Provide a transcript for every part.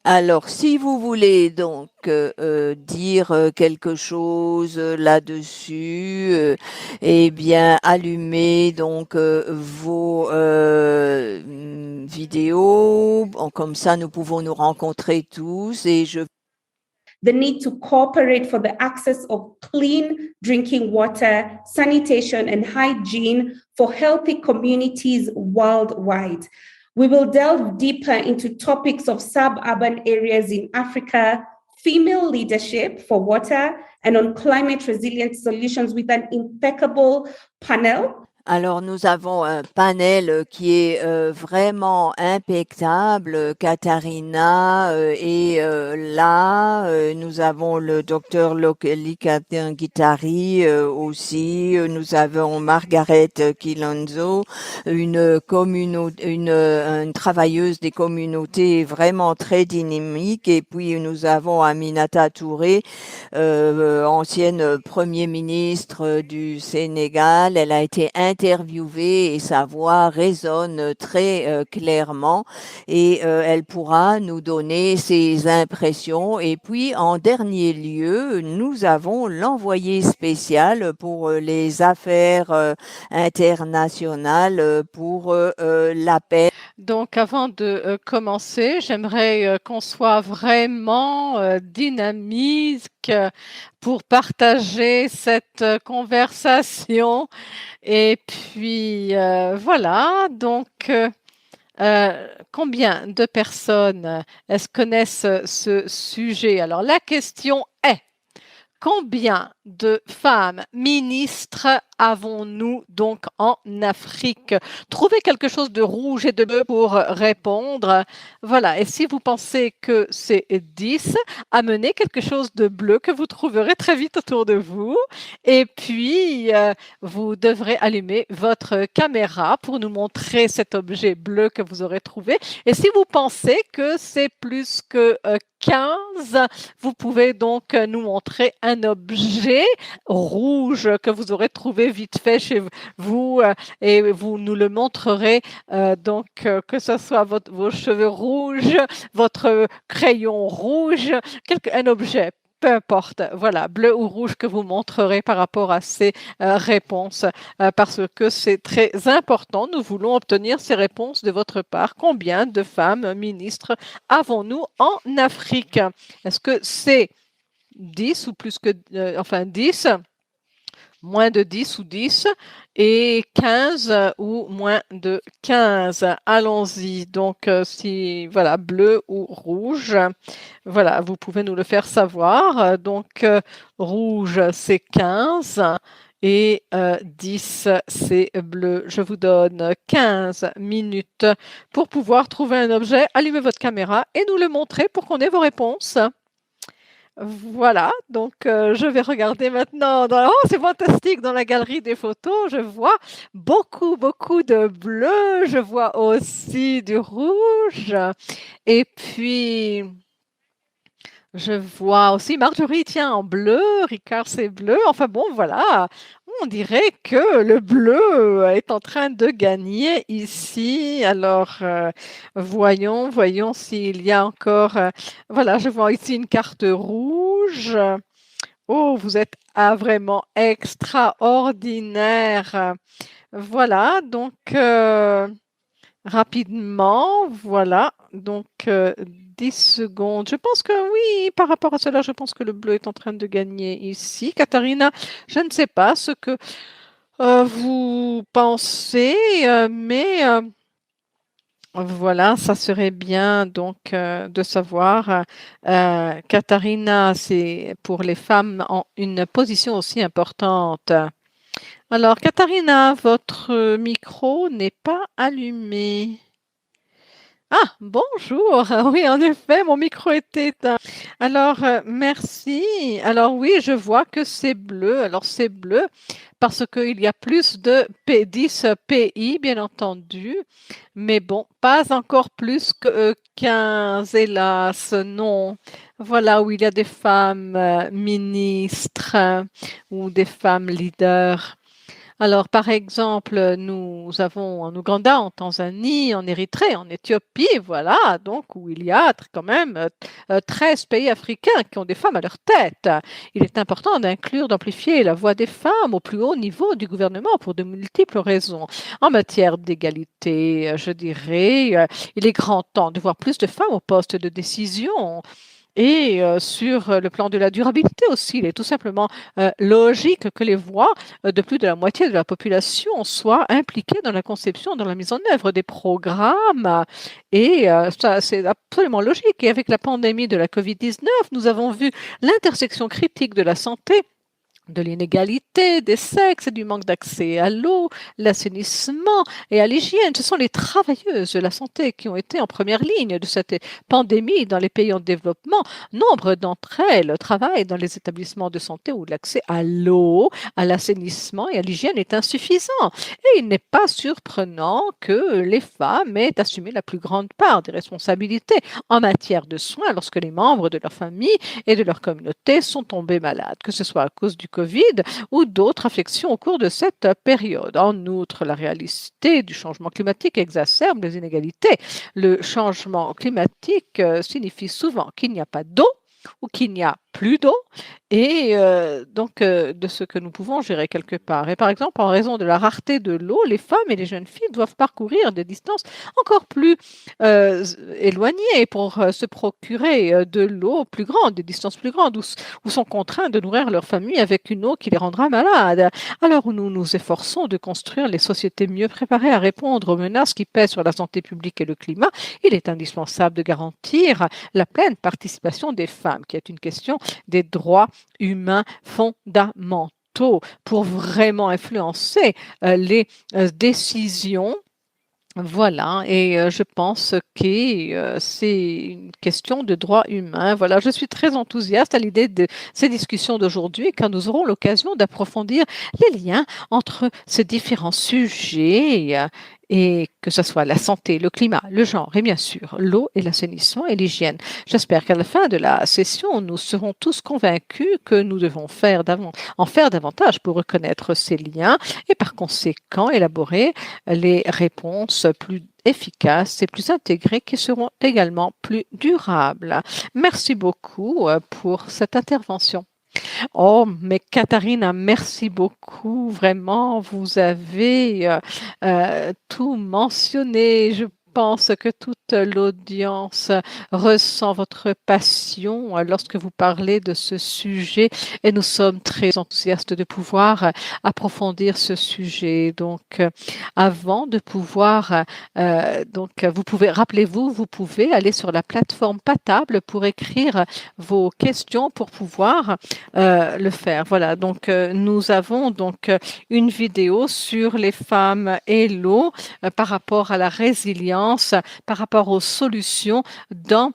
Alors, si vous voulez donc dire quelque chose là-dessus, eh bien, allumez donc vos vidéos. Bon, comme ça, nous pouvons nous rencontrer tous et je The need to cooperate for the access of clean drinking water, sanitation, and hygiene for healthy communities worldwide. We will delve deeper into topics of suburban areas in Africa, female leadership for water, and on climate resilient solutions with an impeccable panel. Alors, nous avons un panel qui est vraiment impeccable. Katharina est là. Nous avons le docteur Guittari aussi. Nous avons Margaret Kilonzo, une travailleuse des communautés vraiment très dynamique. Et puis, nous avons Aminata Touré, ancienne Premier ministre du Sénégal. Elle a été interviewée et sa voix résonne très clairement et elle pourra nous donner ses impressions. Et puis, en dernier lieu, nous avons l'envoyé spécial pour les affaires internationales pour la paix. Donc, avant de commencer, j'aimerais qu'on soit vraiment dynamique pour partager cette conversation. Et puis, voilà. Donc, combien de personnes est-ce connaissent ce sujet? Alors, la question est, combien de femmes ministres avons-nous donc en Afrique? Trouvez quelque chose de rouge et de bleu pour répondre. Voilà. Et si vous pensez que c'est 10, amenez quelque chose de bleu que vous trouverez très vite autour de vous. Et puis, vous devrez allumer votre caméra pour nous montrer cet objet bleu que vous aurez trouvé. Et si vous pensez que c'est plus que 15, vous pouvez donc nous montrer un objet rouge que vous aurez trouvé vite fait chez vous et vous nous le montrerez donc que ce soit vos cheveux rouges, votre crayon rouge, un objet. Peu importe, voilà, bleu ou rouge que vous montrerez par rapport à ces réponses, parce que c'est très important. Nous voulons obtenir ces réponses de votre part. Combien de femmes ministres avons-nous en Afrique? Est-ce que c'est 10 ou plus que, 10, moins de 10 ou 10, et 15 ou moins de 15. Allons-y. Donc, si, voilà, bleu ou rouge, voilà, vous pouvez nous le faire savoir. Donc, rouge, c'est 15. Et 10, c'est bleu. Je vous donne 15 minutes pour pouvoir trouver un objet. Allumez votre caméra et nous le montrer pour qu'on ait vos réponses. Voilà, donc je vais regarder maintenant. Oh, c'est fantastique, dans la galerie des photos, je vois beaucoup de bleu, je vois aussi du rouge. Et puis, je vois aussi Marjorie, tiens, en bleu, Ricard, c'est bleu. Enfin bon, voilà, on dirait que le bleu est en train de gagner ici. Alors, voyons s'il y a encore... voilà, je vois ici une carte rouge. Oh, vous êtes vraiment extraordinaire. Voilà, donc rapidement, voilà, donc 10 secondes. Je pense que oui, par rapport à cela, je pense que le bleu est en train de gagner ici. Katharina, je ne sais pas ce que vous pensez, mais voilà, ça serait bien donc de savoir. Katharina, c'est pour les femmes en une position aussi importante. Alors, Katharina, votre micro n'est pas allumé. Ah, bonjour. Oui, en effet, mon micro est éteint. Alors, merci. Alors oui, je vois que c'est bleu. Alors, c'est bleu parce qu'il y a plus de 10 pays, bien entendu. Mais bon, pas encore plus que 15, hélas, non. Voilà, où il y a des femmes ministres ou des femmes leaders. Alors, par exemple, nous avons en Ouganda, en Tanzanie, en Érythrée, en Éthiopie, voilà, donc où il y a quand même 13 pays africains qui ont des femmes à leur tête. Il est important d'inclure, d'amplifier la voix des femmes au plus haut niveau du gouvernement pour de multiples raisons. En matière d'égalité, je dirais, il est grand temps de voir plus de femmes au poste de décision. Et sur le plan de la durabilité aussi, il est tout simplement logique que les voix de plus de la moitié de la population soient impliquées dans la conception, dans la mise en œuvre des programmes. Et ça, c'est absolument logique. Et avec la pandémie de la COVID-19, nous avons vu l'intersection critique de la santé, de l'inégalité des sexes, du manque d'accès à l'eau, l'assainissement et à l'hygiène. Ce sont les travailleuses de la santé qui ont été en première ligne de cette pandémie dans les pays en développement. Nombre d'entre elles travaillent dans les établissements de santé où l'accès à l'eau, à l'assainissement et à l'hygiène est insuffisant. Et il n'est pas surprenant que les femmes aient assumé la plus grande part des responsabilités en matière de soins lorsque les membres de leur famille et de leur communauté sont tombés malades, que ce soit à cause du Covid ou d'autres affections au cours de cette période. En outre, la réalité du changement climatique exacerbe les inégalités. Le changement climatique signifie souvent qu'il n'y a pas d'eau ou qu'il n'y a plus d'eau et donc de ce que nous pouvons gérer quelque part. Et par exemple, en raison de la rareté de l'eau, les femmes et les jeunes filles doivent parcourir des distances encore plus éloignées pour se procurer de l'eau plus grande, des distances plus grandes, ou sont contraints de nourrir leur famille avec une eau qui les rendra malades. Alors où nous nous efforçons de construire les sociétés mieux préparées à répondre aux menaces qui pèsent sur la santé publique et le climat, il est indispensable de garantir la pleine participation des femmes, qui est une question des droits humains fondamentaux pour vraiment influencer les décisions. Voilà, et je pense que c'est une question de droits humains. Voilà, je suis très enthousiaste à l'idée de ces discussions d'aujourd'hui, car nous aurons l'occasion d'approfondir les liens entre ces différents sujets, et que ce soit la santé, le climat, le genre et bien sûr l'eau et l'assainissement et l'hygiène. J'espère qu'à la fin de la session, nous serons tous convaincus que nous devons en faire davantage pour reconnaître ces liens et par conséquent élaborer les réponses plus efficaces et plus intégrées qui seront également plus durables. Merci beaucoup pour cette intervention. Oh, mais Katharina, merci beaucoup. Vraiment, vous avez tout mentionné. Je pense que toute l'audience ressent votre passion lorsque vous parlez de ce sujet et nous sommes très enthousiastes de pouvoir approfondir ce sujet. Donc, avant de pouvoir, vous pouvez, rappelez-vous, vous pouvez aller sur la plateforme Patable pour écrire vos questions pour pouvoir le faire. Voilà, donc nous avons donc une vidéo sur les femmes et l'eau par rapport à la résilience, par rapport aux solutions dans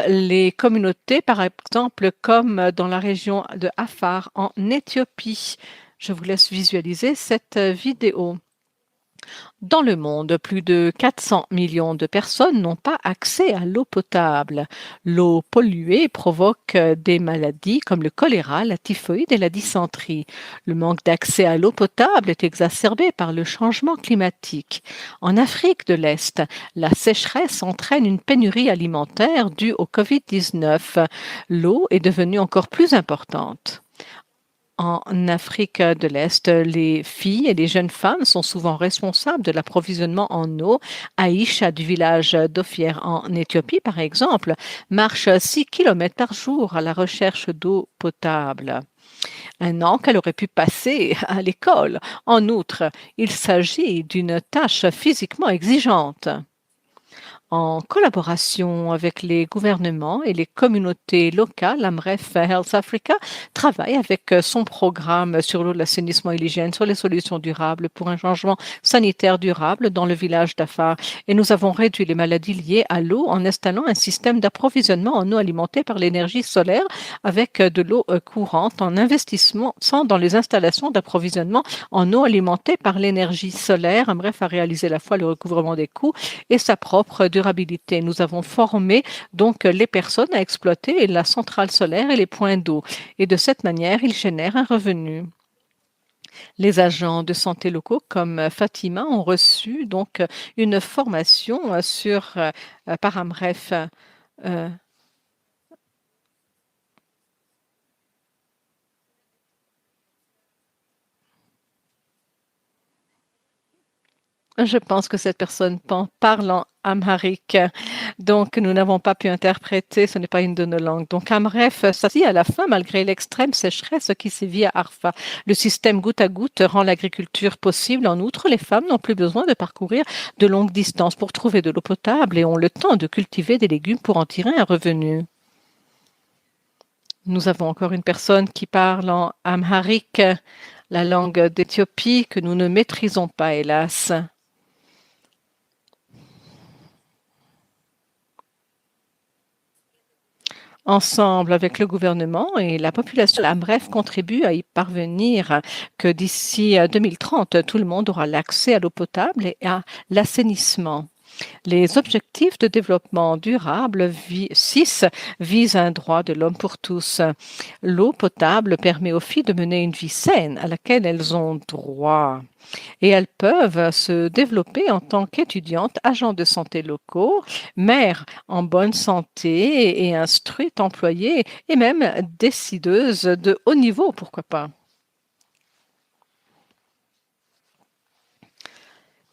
les communautés, par exemple comme dans la région de Afar en Éthiopie. Je vous laisse visualiser cette vidéo. Dans le monde, plus de 400 millions de personnes n'ont pas accès à l'eau potable. L'eau polluée provoque des maladies comme le choléra, la typhoïde et la dysenterie. Le manque d'accès à l'eau potable est exacerbé par le changement climatique. En Afrique de l'Est, la sécheresse entraîne une pénurie alimentaire due au Covid-19. L'eau est devenue encore plus importante. En Afrique de l'Est, les filles et les jeunes femmes sont souvent responsables de l'approvisionnement en eau. Aïcha du village d'Ophir en Éthiopie, par exemple, marche 6 kilomètres par jour à la recherche d'eau potable. Un an qu'elle aurait pu passer à l'école. En outre, il s'agit d'une tâche physiquement exigeante. En collaboration avec les gouvernements et les communautés locales, Amref Health Africa travaille avec son programme sur l'eau, l'assainissement et l'hygiène, sur les solutions durables pour un changement sanitaire durable dans le village d'Afar. Et nous avons réduit les maladies liées à l'eau en installant un système d'approvisionnement en eau alimentée par l'énergie solaire avec de l'eau courante, en investissement dans les installations d'approvisionnement en eau alimentée par l'énergie solaire. Amref a réalisé à la fois le recouvrement des coûts et sa propre durabilité. Nous avons formé donc les personnes à exploiter la centrale solaire et les points d'eau. Et de cette manière, ils génèrent un revenu. Les agents de santé locaux comme Fatima ont reçu donc une formation par Amref. Euh, Je pense que cette personne parle en amharique, donc nous n'avons pas pu interpréter, ce n'est pas une de nos langues. Donc Amref, ça dit à la fin, malgré l'extrême sécheresse qui sévit à Arfa. Le système goutte à goutte rend l'agriculture possible. En outre, les femmes n'ont plus besoin de parcourir de longues distances pour trouver de l'eau potable et ont le temps de cultiver des légumes pour en tirer un revenu. Nous avons encore une personne qui parle en amharique, la langue d'Éthiopie que nous ne maîtrisons pas, hélas. Ensemble avec le gouvernement et la population, l'AMREF contribue à y parvenir que d'ici 2030, tout le monde aura l'accès à l'eau potable et à l'assainissement. Les objectifs de développement durable 6 visent un droit de l'homme pour tous. L'eau potable permet aux filles de mener une vie saine à laquelle elles ont droit. Et elles peuvent se développer en tant qu'étudiantes, agents de santé locaux, mères en bonne santé et instruites employées et même décideuses de haut niveau, pourquoi pas.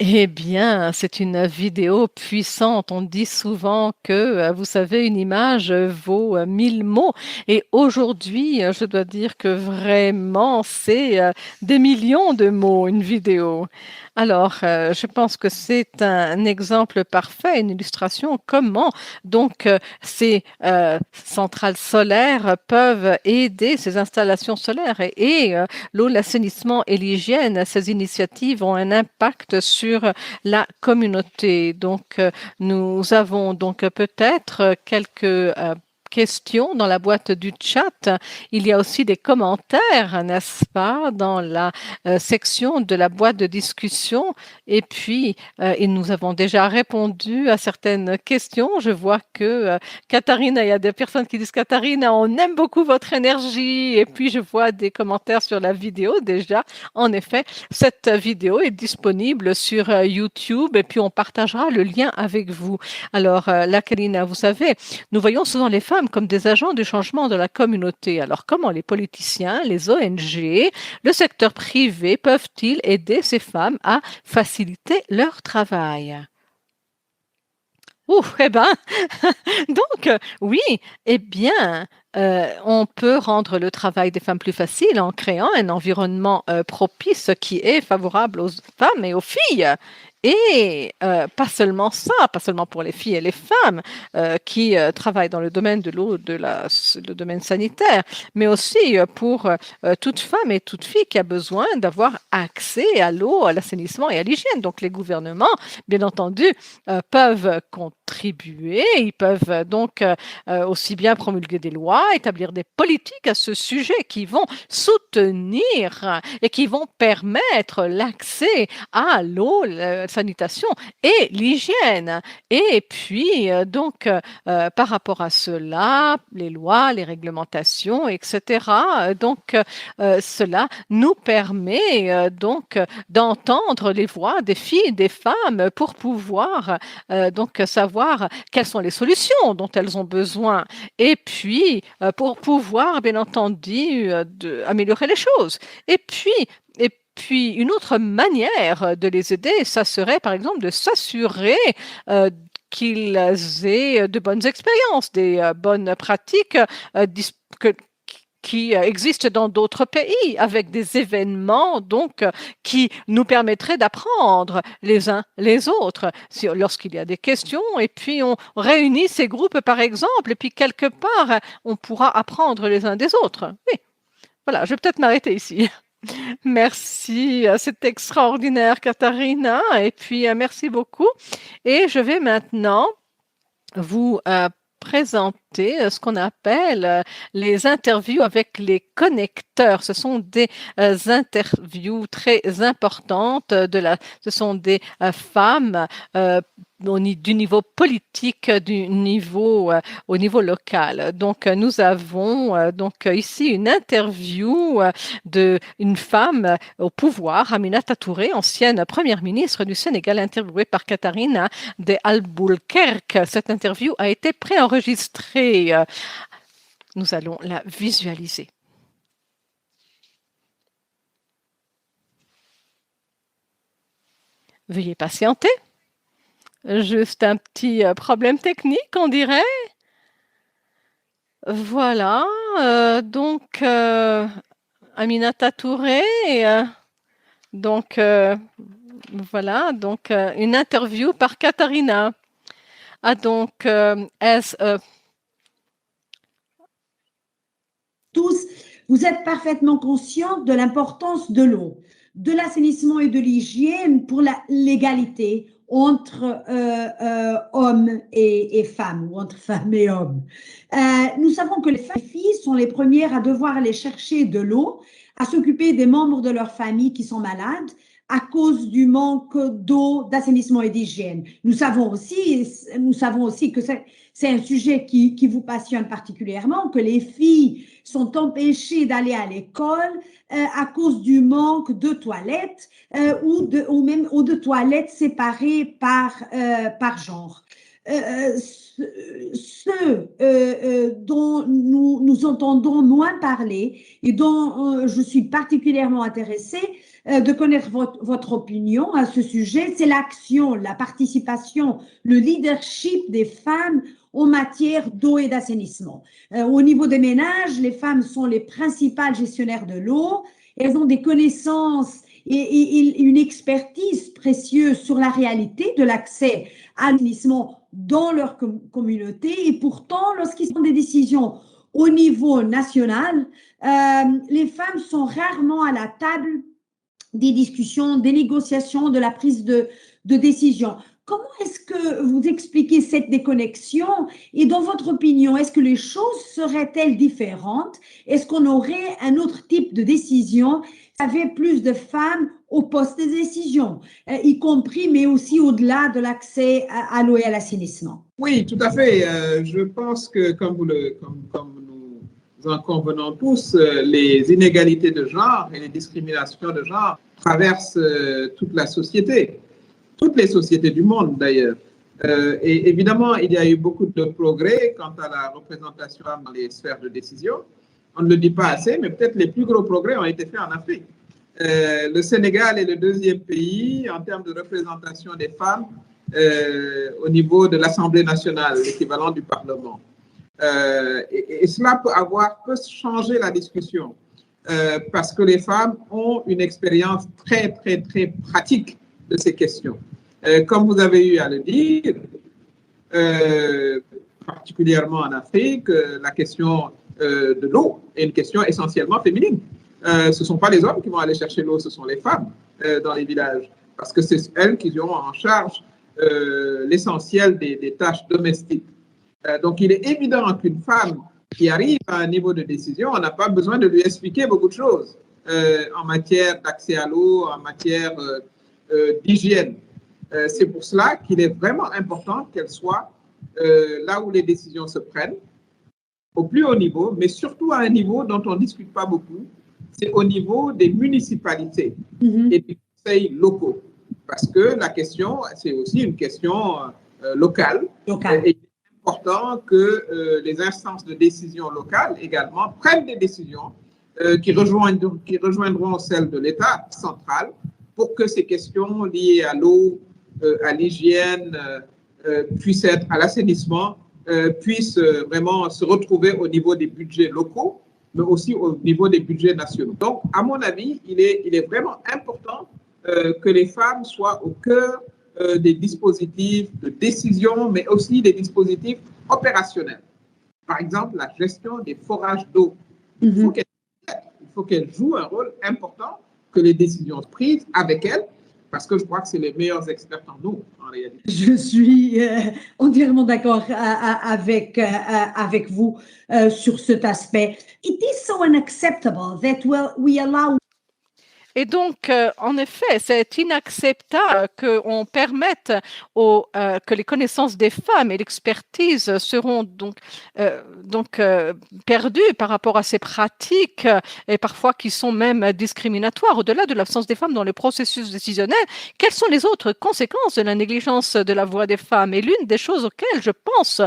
Eh bien, c'est une vidéo puissante. On dit souvent que, vous savez, une image vaut 1000 mots. Et aujourd'hui, je dois dire que vraiment, c'est des millions de mots, une vidéo. Alors, je pense que c'est un exemple parfait, une illustration comment donc ces centrales solaires peuvent aider ces installations solaires et l'eau, l'assainissement et l'hygiène. Ces initiatives ont un impact sur la communauté. Donc, nous avons donc peut-être quelques questions dans la boîte du chat. Il y a aussi des commentaires, n'est-ce pas, dans la section de la boîte de discussion. Et puis, et nous avons déjà répondu à certaines questions. Je vois que Katharina, il y a des personnes qui disent Katharina, on aime beaucoup votre énergie. Et puis, je vois des commentaires sur la vidéo déjà. En effet, cette vidéo est disponible sur YouTube et puis on partagera le lien avec vous. Alors, la Karina, vous savez, nous voyons souvent les femmes comme des agents du changement de la communauté. Alors, comment les politiciens, les ONG, le secteur privé peuvent-ils aider ces femmes à faciliter leur travail? Eh ben, donc, oui, eh bien, on peut rendre le travail des femmes plus facile en créant un environnement propice qui est favorable aux femmes et aux filles. Et pas seulement ça, pas seulement pour les filles et les femmes qui travaillent dans le domaine de l'eau, le domaine sanitaire, mais aussi pour toute femme et toute fille qui a besoin d'avoir accès à l'eau, à l'assainissement et à l'hygiène. Donc les gouvernements, bien entendu, peuvent contribuer, ils peuvent donc aussi bien promulguer des lois, établir des politiques à ce sujet qui vont soutenir et qui vont permettre l'accès à l'eau, la sanitation et l'hygiène. Et puis, donc, par rapport à cela, les lois, les réglementations, etc., donc, cela nous permet donc d'entendre les voix des filles et des femmes pour pouvoir donc savoir quelles sont les solutions dont elles ont besoin et puis pour pouvoir, bien entendu, améliorer les choses. Et puis, une autre manière de les aider, ça serait par exemple de s'assurer qu'ils aient de bonnes expériences, des bonnes pratiques qui existent dans d'autres pays, avec des événements donc qui nous permettraient d'apprendre les uns les autres lorsqu'il y a des questions. Et puis on réunit ces groupes par exemple, et puis quelque part on pourra apprendre les uns des autres. Oui, voilà, je vais peut-être m'arrêter ici. Merci, c'est extraordinaire, Katharina. Et puis merci beaucoup. Et je vais maintenant vous présenter écouter ce qu'on appelle les interviews avec les connecteurs. Ce sont des interviews très importantes ce sont des femmes du niveau politique, au niveau local. Donc, nous avons donc ici une interview d'une femme au pouvoir, Aminata Touré, ancienne première ministre du Sénégal, interviewée par Katharina de Albuquerque. Cette interview a été préenregistrée. Nous allons la visualiser. Veuillez patienter. Juste un petit problème technique, on dirait. Voilà, donc Aminata Touré, donc voilà, donc une interview par Katharina. Donc, tous, vous êtes parfaitement conscients de l'importance de l'eau, de l'assainissement et de l'hygiène pour l'égalité entre hommes et femmes, ou entre femmes et hommes. Nous savons que les filles sont les premières à devoir aller chercher de l'eau, à s'occuper des membres de leur famille qui sont malades à cause du manque d'eau, d'assainissement et d'hygiène. Nous savons aussi que c'est un sujet qui vous passionne particulièrement, que les filles sont empêchées d'aller à l'école à cause du manque de toilettes ou de toilettes séparées par genre. Dont nous entendons moins parler et dont je suis particulièrement intéressée de connaître votre opinion à ce sujet, c'est l'action, la participation, le leadership des femmes en matière d'eau et d'assainissement. Au niveau des ménages, les femmes sont les principales gestionnaires de l'eau. Elles ont des connaissances et une expertise précieuse sur la réalité de l'accès à l'assainissement dans leur communauté. Et pourtant, lorsqu'ils prennent des décisions au niveau national, les femmes sont rarement à la table des discussions, des négociations, de la prise de décision. Comment est-ce que vous expliquez cette déconnexion et dans votre opinion, est-ce que les choses seraient-elles différentes? Est-ce qu'on aurait un autre type de décision? Ça avait plus de femmes au poste de décision, y compris, mais aussi au-delà de l'accès à l'eau et à l'assainissement. Oui, tout à fait. Je pense que comme nous en convenons tous, les inégalités de genre et les discriminations de genre traversent toute la société. Toutes les sociétés du monde d'ailleurs. Et évidemment, il y a eu beaucoup de progrès quant à la représentation dans les sphères de décision. On ne le dit pas assez, mais peut-être les plus gros progrès ont été faits en Afrique. Le Sénégal est le deuxième pays en termes de représentation des femmes au niveau de l'Assemblée nationale, l'équivalent du Parlement. Et cela peut changer la discussion parce que les femmes ont une expérience très, très, très pratique de ces questions. Comme vous avez eu à le dire, particulièrement en Afrique, la question de l'eau est une question essentiellement féminine. Ce ne sont pas les hommes qui vont aller chercher l'eau, ce sont les femmes dans les villages, parce que c'est elles qui ont en charge l'essentiel des tâches domestiques. Donc, il est évident qu'une femme qui arrive à un niveau de décision, on n'a pas besoin de lui expliquer beaucoup de choses en matière d'accès à l'eau, en matière d'hygiène. C'est pour cela qu'il est vraiment important qu'elle soit là où les décisions se prennent, au plus haut niveau, mais surtout à un niveau dont on ne discute pas beaucoup, c'est au niveau des municipalités et des conseils locaux. Parce que la question, c'est aussi une question locale. Et il est important que les instances de décision locales également prennent des décisions qui rejoindront celles de l'État central pour que ces questions liées à l'eau, à l'hygiène, puissent être à l'assainissement, puissent vraiment se retrouver au niveau des budgets locaux, mais aussi au niveau des budgets nationaux. Donc, à mon avis, il est vraiment important que les femmes soient au cœur des dispositifs de décision, mais aussi des dispositifs opérationnels. Par exemple, la gestion des forages d'eau. Il faut qu'elles jouent un rôle important, que les décisions soient prises avec elles, parce que je crois que c'est les meilleurs experts en eau, en réalité. Je suis entièrement d'accord avec vous sur cet aspect. It is so unacceptable that we allow. Et donc, en effet, c'est inacceptable qu'on permette que les connaissances des femmes et l'expertise seront donc perdues par rapport à ces pratiques et parfois qui sont même discriminatoires. Au-delà de l'absence des femmes dans le processus décisionnel, quelles sont les autres conséquences de la négligence de la voix des femmes? Et l'une des choses auxquelles je pense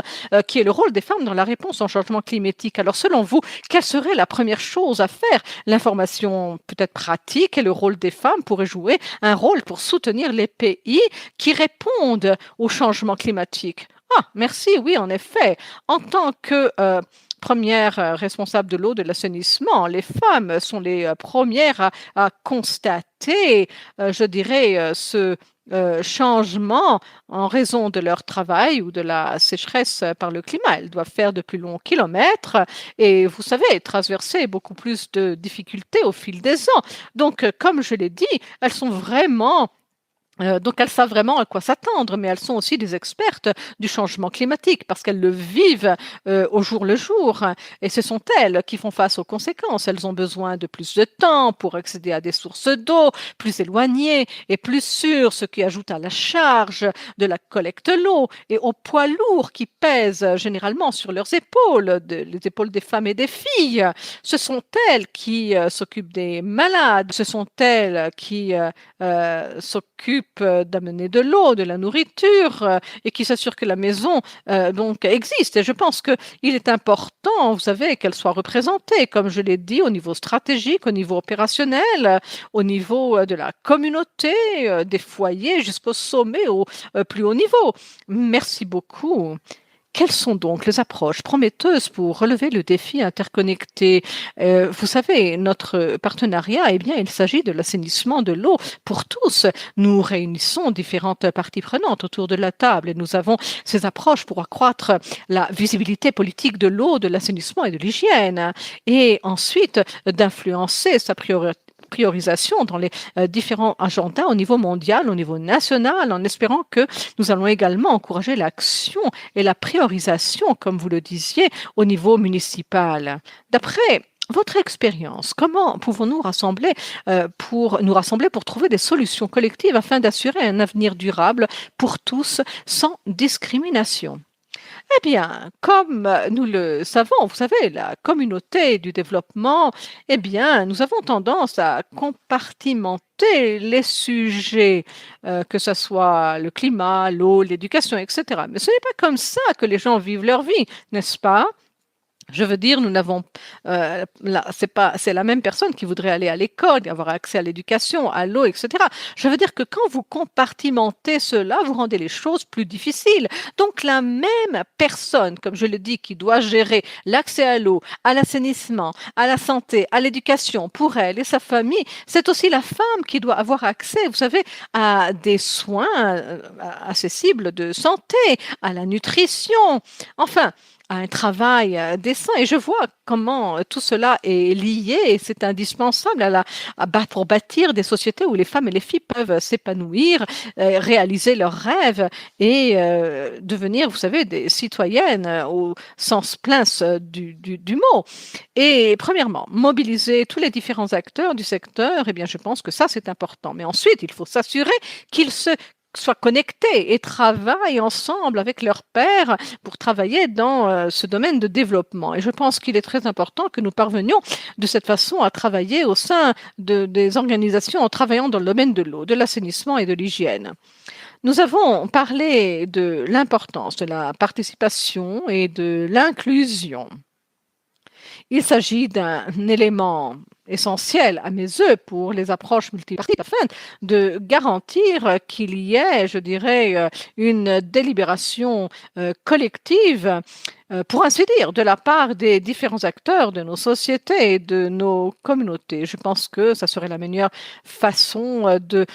qui est le rôle des femmes dans la réponse au changement climatique. Alors, selon vous, quelle serait la première chose à faire? L'information peut-être pratique et le rôle des femmes pourrait jouer un rôle pour soutenir les pays qui répondent au changement climatique. Ah, merci, oui, en effet. En tant que première responsable de l'eau, de l'assainissement, les femmes sont les premières à constater, je dirais, ce changement en raison de leur travail ou de la sécheresse par le climat. Elles doivent faire de plus longs kilomètres et, vous savez, traverser beaucoup plus de difficultés au fil des ans. Donc, comme je l'ai dit, elles sont vraiment donc, elles savent vraiment à quoi s'attendre, mais elles sont aussi des expertes du changement climatique parce qu'elles le vivent au jour le jour. Et ce sont elles qui font face aux conséquences. Elles ont besoin de plus de temps pour accéder à des sources d'eau plus éloignées et plus sûres, ce qui ajoute à la charge de la collecte de l'eau et au poids lourd qui pèse généralement sur leurs épaules, les épaules des femmes et des filles. Ce sont elles qui s'occupent des malades. Ce sont elles qui s'occupent d'amener de l'eau, de la nourriture et qui s'assure que la maison donc existe. Et je pense qu'il est important, vous savez, qu'elle soit représentée, comme je l'ai dit, au niveau stratégique, au niveau opérationnel, au niveau de la communauté, des foyers, jusqu'au sommet, au plus haut niveau. Merci beaucoup. Quelles sont donc les approches prometteuses pour relever le défi interconnecté? Vous savez, notre partenariat, eh bien, il s'agit de l'assainissement de l'eau pour tous. Nous réunissons différentes parties prenantes autour de la table et nous avons ces approches pour accroître la visibilité politique de l'eau, de l'assainissement et de l'hygiène. Et ensuite, d'influencer sa priorisation dans les différents agendas au niveau mondial, au niveau national, en espérant que nous allons également encourager l'action et la priorisation, comme vous le disiez, au niveau municipal. D'après votre expérience, comment pouvons-nous rassembler pour trouver des solutions collectives afin d'assurer un avenir durable pour tous sans discrimination? Eh bien, comme nous le savons, vous savez, la communauté du développement, eh bien, nous avons tendance à compartimenter les sujets, que ce soit le climat, l'eau, l'éducation, etc. Mais ce n'est pas comme ça que les gens vivent leur vie, n'est-ce pas? Je veux dire, nous n'avons, c'est la même personne qui voudrait aller à l'école, avoir accès à l'éducation, à l'eau, etc. Je veux dire que quand vous compartimentez cela, vous rendez les choses plus difficiles. Donc, la même personne, comme je le dis, qui doit gérer l'accès à l'eau, à l'assainissement, à la santé, à l'éducation pour elle et sa famille, c'est aussi la femme qui doit avoir accès, vous savez, à des soins accessibles de santé, à la nutrition, enfin, à un travail décent. Et je vois comment tout cela est lié et c'est indispensable pour bâtir des sociétés où les femmes et les filles peuvent s'épanouir, réaliser leurs rêves et devenir, vous savez, des citoyennes au sens plein du mot. Et premièrement, mobiliser tous les différents acteurs du secteur, eh bien, je pense que ça, c'est important. Mais ensuite, il faut s'assurer qu'ils soient connectés et travaillent ensemble avec leurs pairs pour travailler dans ce domaine de développement. Et je pense qu'il est très important que nous parvenions de cette façon à travailler au sein des organisations en travaillant dans le domaine de l'eau, de l'assainissement et de l'hygiène. Nous avons parlé de l'importance de la participation et de l'inclusion. Il s'agit d'un élément essentiel à mes yeux pour les approches multipartites afin de garantir qu'il y ait, je dirais, une délibération collective pour ainsi dire, de la part des différents acteurs de nos sociétés et de nos communautés. Je pense que ça serait la meilleure façon de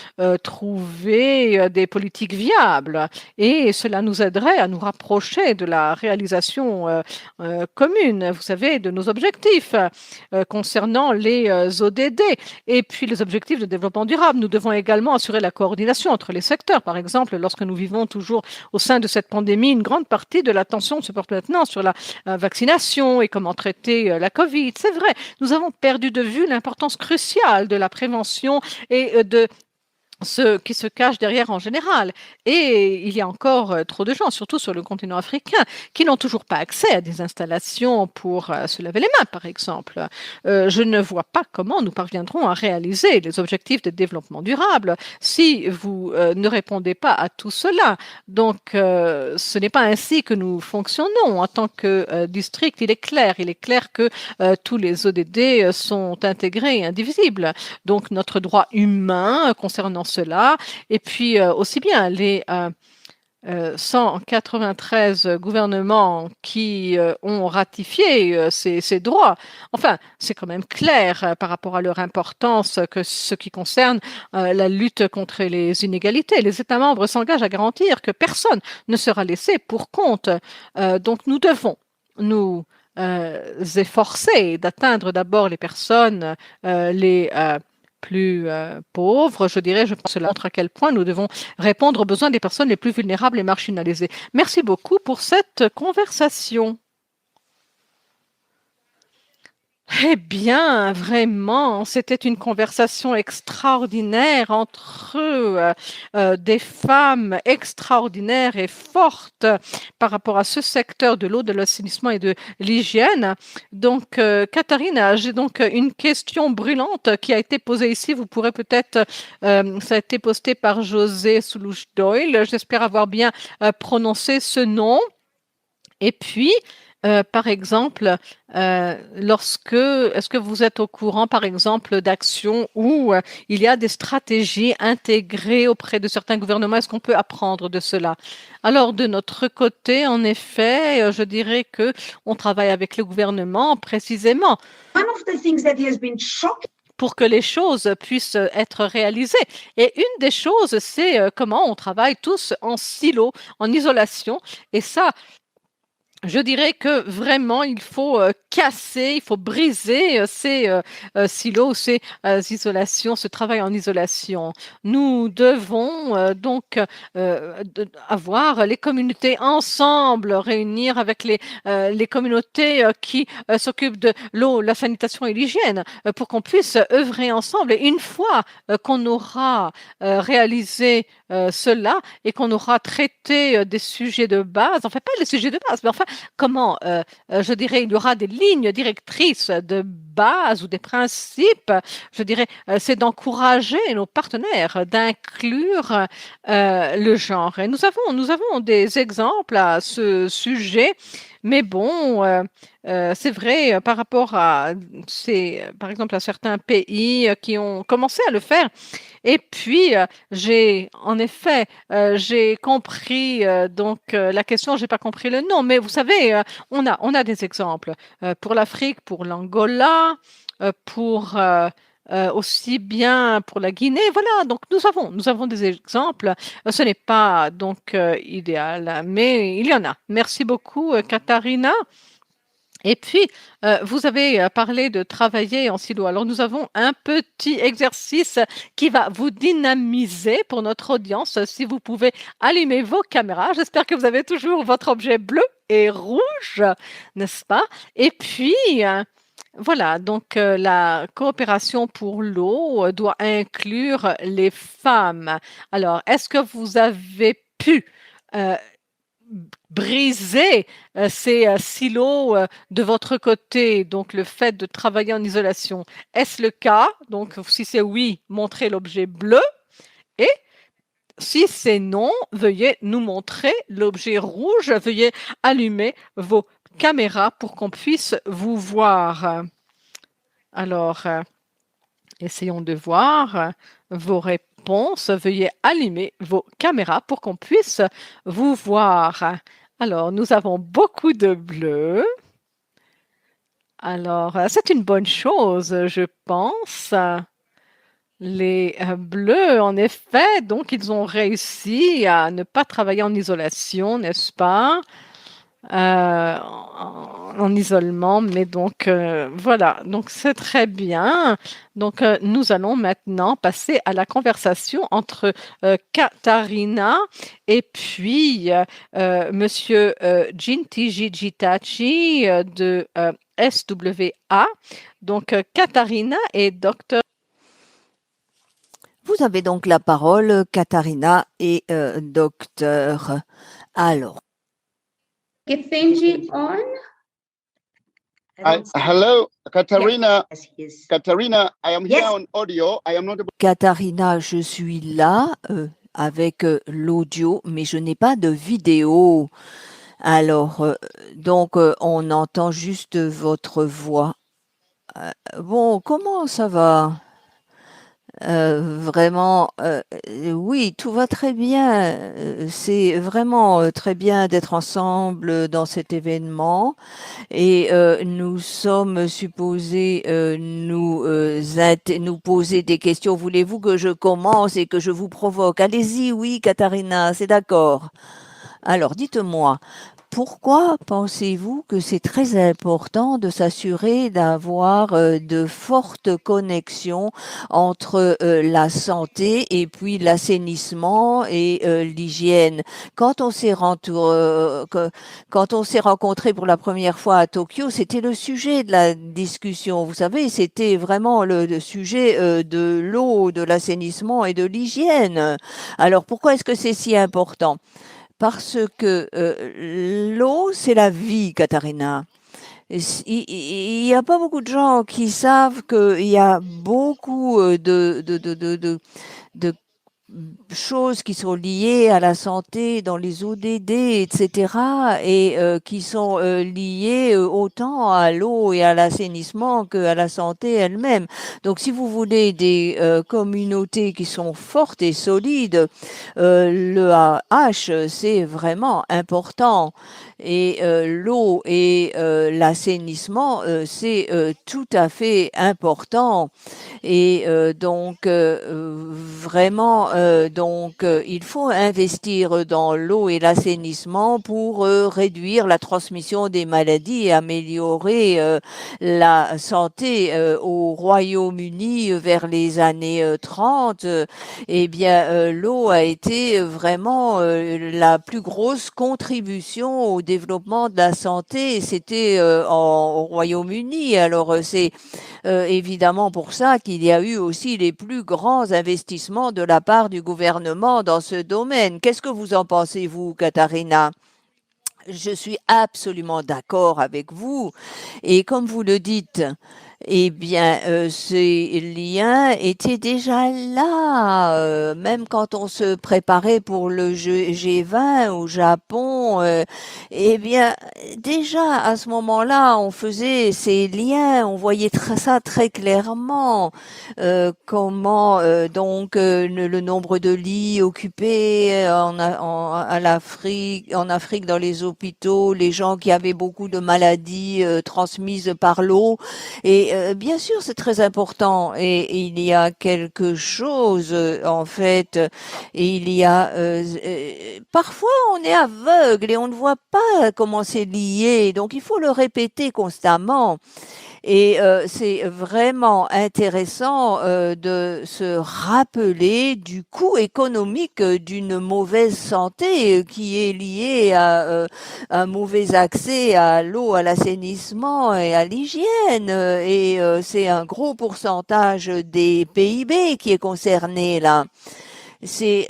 trouver des politiques viables et cela nous aiderait à nous rapprocher de la réalisation commune, vous savez, de nos objectifs concernant les ODD et puis les objectifs de développement durable. Nous devons également assurer la coordination entre les secteurs. Par exemple, lorsque nous vivons toujours au sein de cette pandémie, une grande partie de l'attention se porte maintenant sur la vaccination et comment traiter la COVID. C'est vrai, nous avons perdu de vue l'importance cruciale de la prévention et de ce qui se cache derrière en général. Et il y a encore trop de gens, surtout sur le continent africain, qui n'ont toujours pas accès à des installations pour se laver les mains, par exemple. Je ne vois pas comment nous parviendrons à réaliser les objectifs de développement durable si vous ne répondez pas à tout cela. Donc, ce n'est pas ainsi que nous fonctionnons en tant que district. Il est clair que tous les ODD sont intégrés et indivisibles. Donc, notre droit humain concernant cela, et puis aussi bien les 193 gouvernements qui ont ratifié ces droits. Enfin, c'est quand même clair par rapport à leur importance que ce qui concerne la lutte contre les inégalités. Les États membres s'engagent à garantir que personne ne sera laissé pour compte. Donc, nous devons nous efforcer d'atteindre d'abord les personnes les plus pauvres, je dirais, je pense que cela montre à quel point nous devons répondre aux besoins des personnes les plus vulnérables et marginalisées. Merci beaucoup pour cette conversation. Eh bien, vraiment, c'était une conversation extraordinaire entre des femmes extraordinaires et fortes par rapport à ce secteur de l'eau, de l'assainissement et de l'hygiène. Donc, Katharina, j'ai donc une question brûlante qui a été posée ici. Vous pourrez peut-être, ça a été posté par José Soulouche-Doyle. J'espère avoir bien prononcé ce nom. Et puis, par exemple, est-ce que vous êtes au courant, par exemple, d'actions où il y a des stratégies intégrées auprès de certains gouvernements? Est-ce qu'on peut apprendre de cela? Alors, de notre côté, en effet, je dirais que on travaille avec le gouvernement précisément pour que les choses puissent être réalisées. Et une des choses, c'est comment on travaille tous en silo, en isolation. Et ça, je dirais que vraiment, il faut casser, il faut briser ces silos, ces isolations, ce travail en isolation. Nous devons donc avoir les communautés ensemble, réunir avec les communautés qui s'occupent de l'eau, la sanitation et l'hygiène, pour qu'on puisse œuvrer ensemble. Et une fois qu'on aura réalisé cela et qu'on aura traité des sujets de base, enfin pas les sujets de base, mais enfin comment, je dirais, il y aura des lignes directrices de base ou des principes, je dirais, c'est d'encourager nos partenaires, d'inclure le genre. Et nous avons des exemples à ce sujet, mais bon, c'est vrai par rapport à, par exemple, à certains pays qui ont commencé à le faire. Et puis, en effet, j'ai compris donc la question, j'ai pas compris le nom, mais vous savez, on a des exemples pour l'Afrique, pour l'Angola, pour aussi bien pour la Guinée. Voilà, donc nous avons des exemples. Ce n'est pas donc idéal, mais il y en a. Merci beaucoup, Katharina. Et puis, vous avez parlé de travailler en silo. Alors, nous avons un petit exercice qui va vous dynamiser pour notre audience. Si vous pouvez allumer vos caméras, j'espère que vous avez toujours votre objet bleu et rouge, n'est-ce pas? Et puis, voilà, donc la coopération pour l'eau doit inclure les femmes. Alors, est-ce que vous avez pu briser ces silos de votre côté, donc le fait de travailler en isolation? Est-ce le cas? Donc, si c'est oui, montrez l'objet bleu. Et si c'est non, veuillez nous montrer l'objet rouge. Veuillez allumer vos caméras pour qu'on puisse vous voir. Alors, essayons de voir vos réponses. Veuillez allumer vos caméras pour qu'on puisse vous voir. Alors, nous avons beaucoup de bleus. Alors, c'est une bonne chose, je pense. Les bleus, en effet, donc ils ont réussi à ne pas travailler en isolation, n'est-ce pas? En isolement, mais donc voilà, donc c'est très bien. Donc nous allons maintenant passer à la conversation entre Katharina et puis Monsieur Jinty Gitachi de SWA. Donc Katharina et Dr. Vous avez donc la parole, Katharina et docteur. Alors, Gethenji on? Hello, Katharina. Yes, yes. Katharina, I am Yes. here on audio. I am not able. Katharina, je suis là avec l'audio, mais je n'ai pas de vidéo. Alors, donc, on entend juste votre voix. Bon, comment ça va? Vraiment, oui, tout va très bien. C'est vraiment très bien d'être ensemble dans cet événement et nous sommes supposés nous poser des questions. Voulez-vous que je commence et que je vous provoque? Allez-y, oui, Katharina, c'est d'accord. Alors, dites-moi, pourquoi pensez-vous que c'est très important de s'assurer d'avoir de fortes connexions entre la santé et puis l'assainissement et l'hygiène? Quand on s'est rencontrés pour la première fois à Tokyo, c'était le sujet de la discussion. Vous savez, c'était vraiment le sujet de l'eau, de l'assainissement et de l'hygiène. Alors, pourquoi est-ce que c'est si important? Parce que l'eau, c'est la vie, Katharina. Il n'y a pas beaucoup de gens qui savent qu'il y a beaucoup de choses qui sont liées à la santé dans les ODD, etc., et qui sont liées autant à l'eau et à l'assainissement qu'à la santé elle-même. Donc, si vous voulez des communautés qui sont fortes et solides, le H, c'est vraiment important. Et l'eau et l'assainissement, c'est tout à fait important. Et donc, vraiment, il faut investir dans l'eau et l'assainissement pour réduire la transmission des maladies et améliorer la santé au Royaume-Uni vers les années 30. Eh bien, l'eau a été vraiment la plus grosse contribution au développement de la santé. C'était au Royaume-Uni. Alors, c'est évidemment pour ça qu'il y a eu aussi les plus grands investissements de la part du gouvernement dans ce domaine. Qu'est-ce que vous en pensez, vous, Katharina? Je suis absolument d'accord avec vous. Et comme vous le dites, eh bien, ces liens étaient déjà là, même quand on se préparait pour le G20 au Japon. Eh bien, déjà à ce moment-là, on faisait ces liens, on voyait ça très clairement. Comment donc le nombre de lits occupés en Afrique dans les hôpitaux, les gens qui avaient beaucoup de maladies transmises par l'eau. Et bien sûr, c'est très important. Et il y a quelque chose, en fait, et il y a parfois on est aveugle et on ne voit pas comment c'est lié. Donc il faut le répéter constamment. Et c'est vraiment intéressant de se rappeler du coût économique d'une mauvaise santé qui est lié à un mauvais accès à l'eau, à l'assainissement et à l'hygiène. Et c'est un gros pourcentage des PIB qui est concerné là. C'est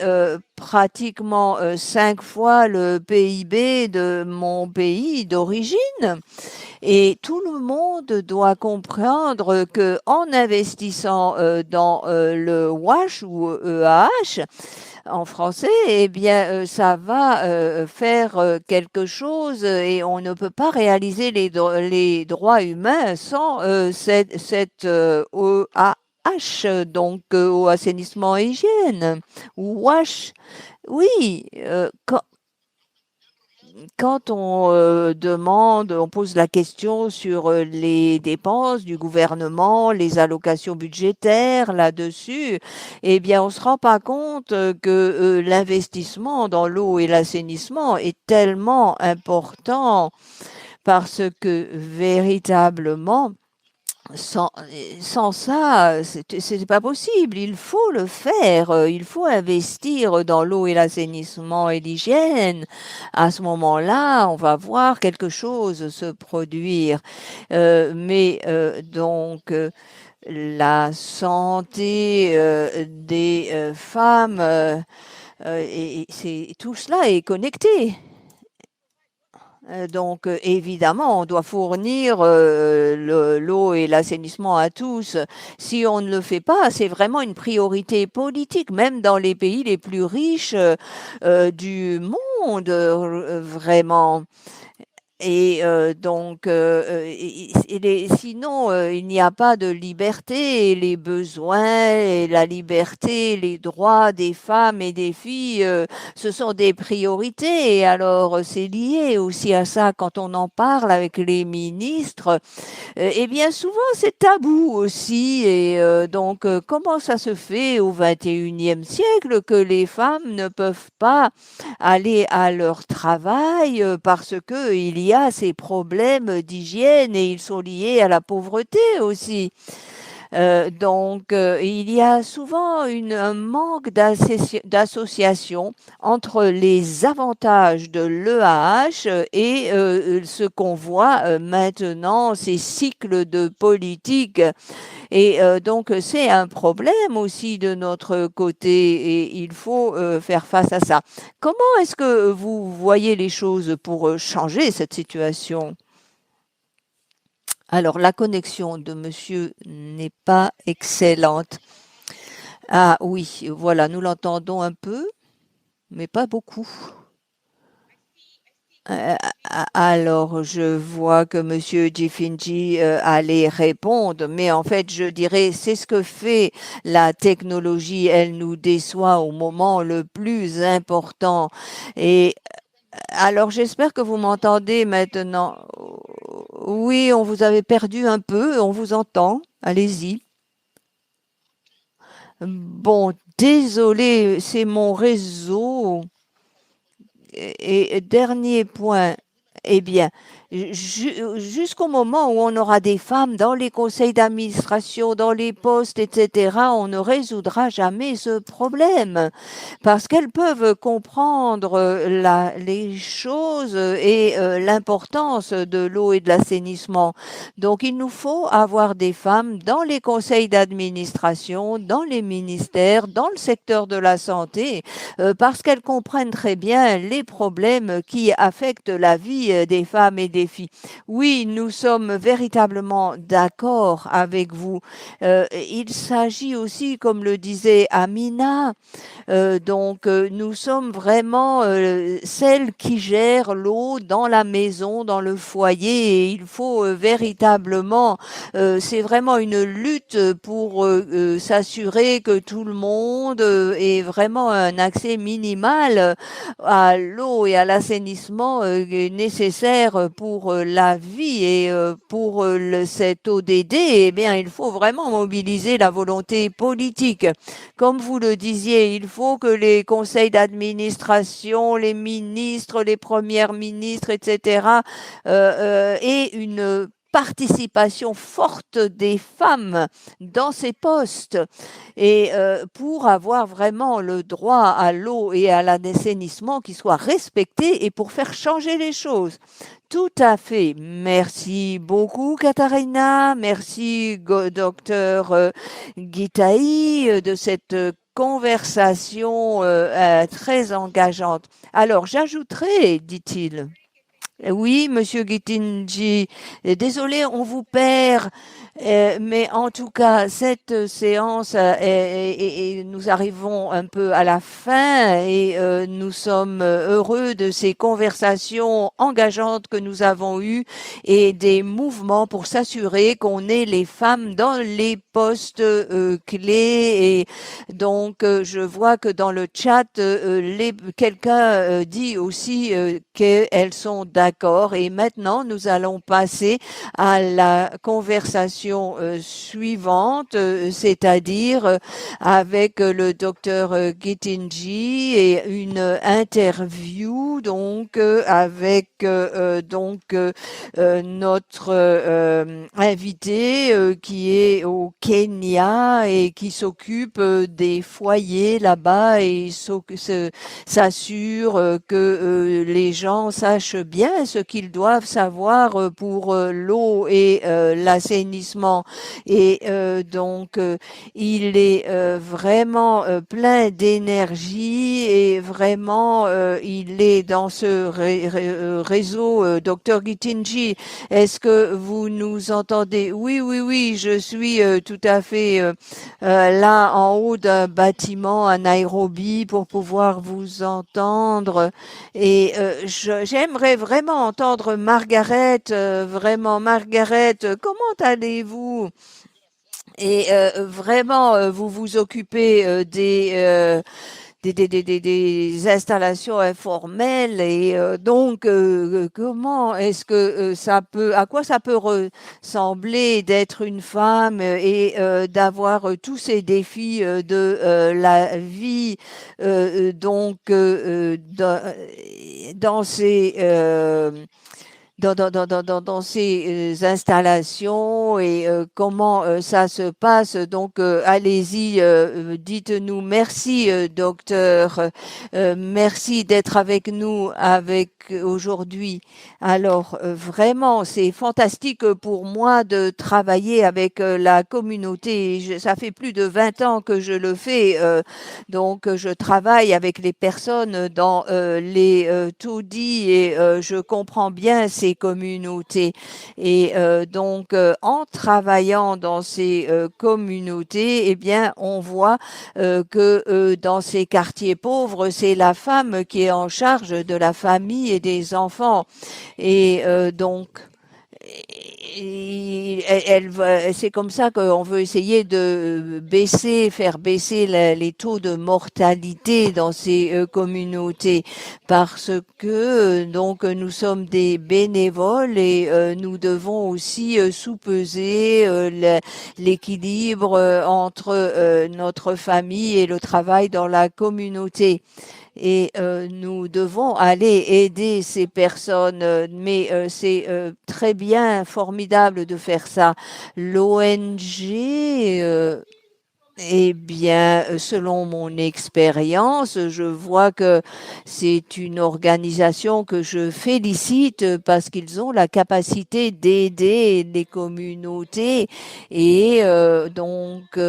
pratiquement 5 fois le PIB de mon pays d'origine. Et tout le monde doit comprendre que en investissant dans le WASH ou EAH en français, eh bien, ça va faire quelque chose et on ne peut pas réaliser les droits humains sans cette EAH, donc au assainissement et hygiène, ou WASH. Oui, quand on on pose la question sur les dépenses du gouvernement, les allocations budgétaires là-dessus, eh bien, on se rend pas compte que l'investissement dans l'eau et l'assainissement est tellement important parce que véritablement, sans ça, c'est pas possible. Il faut le faire. Il faut investir dans l'eau et l'assainissement et l'hygiène. À ce moment-là, on va voir quelque chose se produire. La santé des femmes, tout cela est connecté. Donc, évidemment, on doit fournir l'eau et l'assainissement à tous. Si on ne le fait pas, c'est vraiment une priorité politique, même dans les pays les plus riches du monde, vraiment. Et sinon, il n'y a pas de liberté et les besoins et la liberté, les droits des femmes et des filles, ce sont des priorités. Et alors, c'est lié aussi à ça quand on en parle avec les ministres. Eh bien, souvent, c'est tabou aussi. Et comment ça se fait au XXIe siècle que les femmes ne peuvent pas aller à leur travail parce que il y a ces problèmes d'hygiène et ils sont liés à la pauvreté aussi. Il y a souvent un manque d'association entre les avantages de l'EAH et ce qu'on voit maintenant, ces cycles de politique. Et c'est un problème aussi de notre côté et il faut faire face à ça. Comment est-ce que vous voyez les choses pour changer cette situation? Alors, la connexion de monsieur n'est pas excellente. Ah oui, voilà, nous l'entendons un peu, mais pas beaucoup. Alors, je vois que monsieur Gifinji allait répondre, mais en fait, je dirais, c'est ce que fait la technologie. Elle nous déçoit au moment le plus important. Et alors, j'espère que vous m'entendez maintenant. Oui, on vous avait perdu un peu, on vous entend. Allez-y. Bon, désolé, c'est mon réseau. Et dernier point, eh bien, jusqu'au moment où on aura des femmes dans les conseils d'administration, dans les postes, etc., on ne résoudra jamais ce problème parce qu'elles peuvent comprendre les choses et l'importance de l'eau et de l'assainissement. Donc, il nous faut avoir des femmes dans les conseils d'administration, dans les ministères, dans le secteur de la santé, parce qu'elles comprennent très bien les problèmes qui affectent la vie des femmes et des filles. Oui, nous sommes véritablement d'accord avec vous. Il s'agit aussi, comme le disait Amina, nous sommes vraiment celles qui gèrent l'eau dans la maison, dans le foyer, et il faut véritablement, c'est vraiment une lutte pour s'assurer que tout le monde ait vraiment un accès minimal à l'eau et à l'assainissement nécessaire pour la vie et pour cet ODD, eh bien, il faut vraiment mobiliser la volonté politique. Comme vous le disiez, il faut que les conseils d'administration, les ministres, les premières ministres, etc., aient une participation forte des femmes dans ces postes et pour avoir vraiment le droit à l'eau et à l'assainissement qui soit respecté et pour faire changer les choses. Tout à fait. Merci beaucoup, Katharina. Merci, docteur Gitaï, de cette conversation très engageante. Alors, j'ajouterai, dit-il, Oui, Monsieur Gitinji, désolé, on vous perd, mais en tout cas, cette séance, et nous arrivons un peu à la fin et nous sommes heureux de ces conversations engageantes que nous avons eues et des mouvements pour s'assurer qu'on ait les femmes dans les postes clés. Et donc, je vois que dans le chat, quelqu'un dit aussi qu'elles sont d'accord. Et maintenant, nous allons passer à la conversation suivante, c'est-à-dire avec le docteur Gitinji et une interview donc avec notre invité qui est au Kenya et qui s'occupe des foyers là-bas et s'assure que les gens sachent bien ce qu'ils doivent savoir pour l'eau et l'assainissement. Et donc, il est vraiment plein d'énergie et vraiment, il est dans ce réseau. Dr Gitinji, est-ce que vous nous entendez? Oui, oui, oui, je suis tout à fait là en haut d'un bâtiment à Nairobi pour pouvoir vous entendre. Et j'aimerais vraiment entendre Margaret, vraiment Margaret, comment allez-vous? Et vraiment, vous vous occupez des installations informelles et donc comment est-ce que à quoi ça peut ressembler d'être une femme et d'avoir tous ces défis de la vie dans ces dans ces installations et comment ça se passe. Donc, allez-y, dites-nous merci, docteur. Merci d'être avec nous aujourd'hui. Alors, vraiment, c'est fantastique pour moi de travailler avec la communauté. Ça fait plus de 20 ans que je le fais. Donc, je travaille avec les personnes dans les taudis et je comprends bien ces communautés. Et donc, en travaillant dans ces communautés, eh bien, on voit que dans ces quartiers pauvres, c'est la femme qui est en charge de la famille et des enfants. Et donc, c'est comme ça qu'on veut essayer de faire baisser les taux de mortalité dans ces communautés parce que donc nous sommes des bénévoles et nous devons aussi sous-peser l'équilibre entre notre famille et le travail dans la communauté. Et nous devons aller aider ces personnes, mais c'est très bien, formidable de faire ça. L'ONG, eh bien, selon mon expérience, je vois que c'est une organisation que je félicite parce qu'ils ont la capacité d'aider les communautés et donc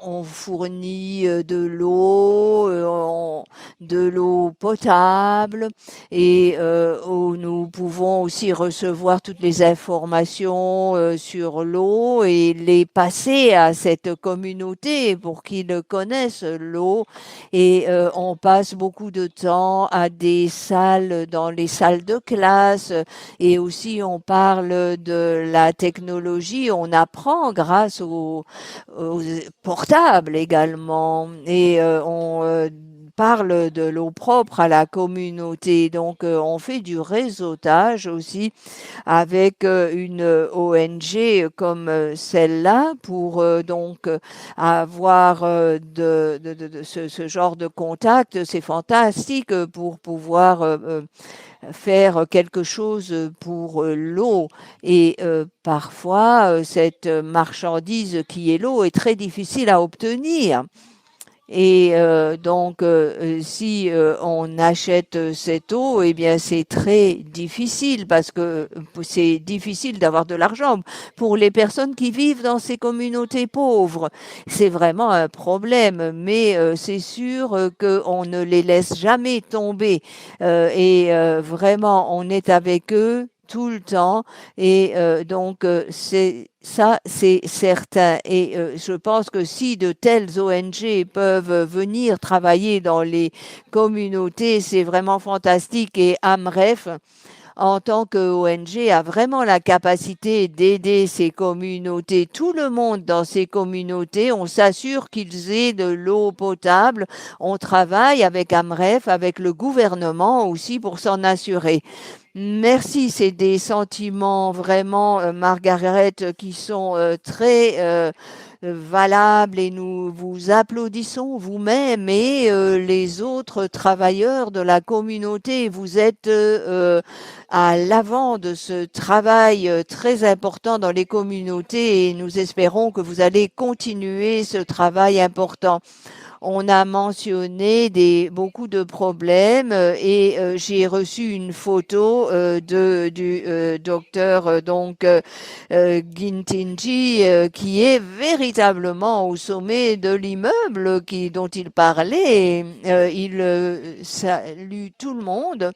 on fournit de l'eau potable et où nous pouvons aussi recevoir toutes les informations sur l'eau et les passer à cette communauté pour qu'ils connaissent l'eau et on passe beaucoup de temps à dans les salles de classe et aussi on parle de la technologie, on apprend grâce aux portables également et on parle de l'eau propre à la communauté. Donc, on fait du réseautage aussi avec une ONG comme celle-là pour donc avoir ce genre de contact. C'est fantastique pour pouvoir faire quelque chose pour l'eau. Et parfois, cette marchandise qui est l'eau est très difficile à obtenir. Et donc, si on achète cette eau, eh bien, c'est très difficile parce que c'est difficile d'avoir de l'argent pour les personnes qui vivent dans ces communautés pauvres. C'est vraiment un problème, mais c'est sûr qu'on ne les laisse jamais tomber. Et vraiment, on est avec eux tout le temps et donc c'est ça c'est certain et je pense que si de telles ONG peuvent venir travailler dans les communautés, c'est vraiment fantastique et Amref en tant que ONG a vraiment la capacité d'aider ces communautés, tout le monde dans ces communautés. On s'assure qu'ils aient de l'eau potable. On travaille avec Amref, avec le gouvernement aussi pour s'en assurer. Merci, c'est des sentiments vraiment, Margaret, qui sont très valables et nous vous applaudissons vous-même et les autres travailleurs de la communauté. Vous êtes à l'avant de ce travail très important dans les communautés et nous espérons que vous allez continuer ce travail important. On a mentionné beaucoup de problèmes et j'ai reçu une photo du docteur Gintinji qui est véritablement au sommet de l'immeuble dont il parlait. Il salue tout le monde.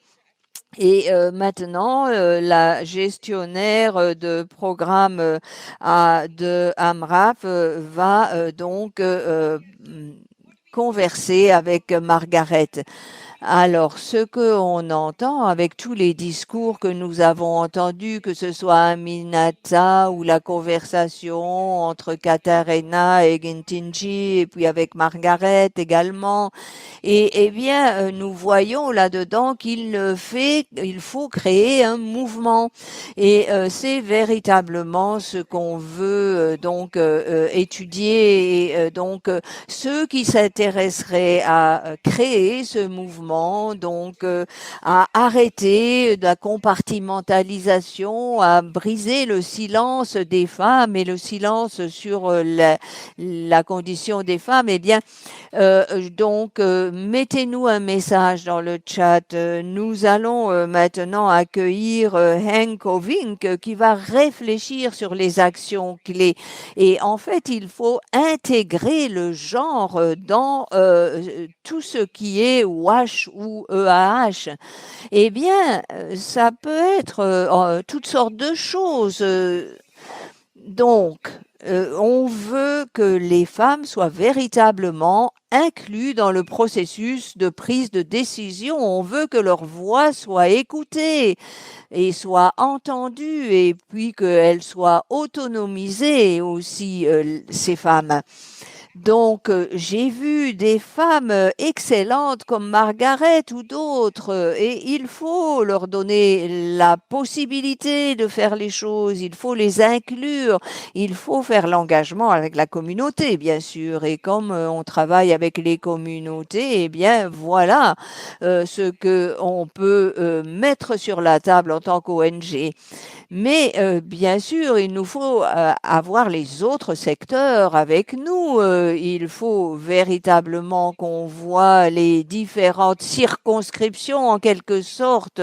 Et maintenant, la gestionnaire de programme de AMRAP va donc converser avec Margaret. Alors, ce qu'on entend avec tous les discours que nous avons entendus, que ce soit Aminata ou la conversation entre Katarina et Gintinji, et puis avec Margaret également, et eh bien, nous voyons là-dedans il faut créer un mouvement, et c'est véritablement ce qu'on veut étudier, et ceux qui s'intéresseraient à créer ce mouvement, à arrêter la compartimentalisation, à briser le silence des femmes et le silence sur la condition des femmes, eh bien, mettez-nous un message dans le chat. Nous allons maintenant accueillir Henk Ovink qui va réfléchir sur les actions clés. Et en fait, il faut intégrer le genre dans tout ce qui est WASH ou EAH. Eh bien, ça peut être toutes sortes de choses. Donc, on veut que les femmes soient véritablement incluses dans le processus de prise de décision. On veut que leur voix soit écoutée et soit entendue et puis qu'elles soient autonomisées aussi, ces femmes. Donc, j'ai vu des femmes excellentes comme Margaret ou d'autres, et il faut leur donner la possibilité de faire les choses, il faut les inclure, il faut faire l'engagement avec la communauté, bien sûr. Et comme on travaille avec les communautés, eh bien, voilà ce que on peut mettre sur la table en tant qu'ONG. Mais bien sûr, il nous faut avoir les autres secteurs avec nous. Il faut véritablement qu'on voit les différentes circonscriptions en quelque sorte.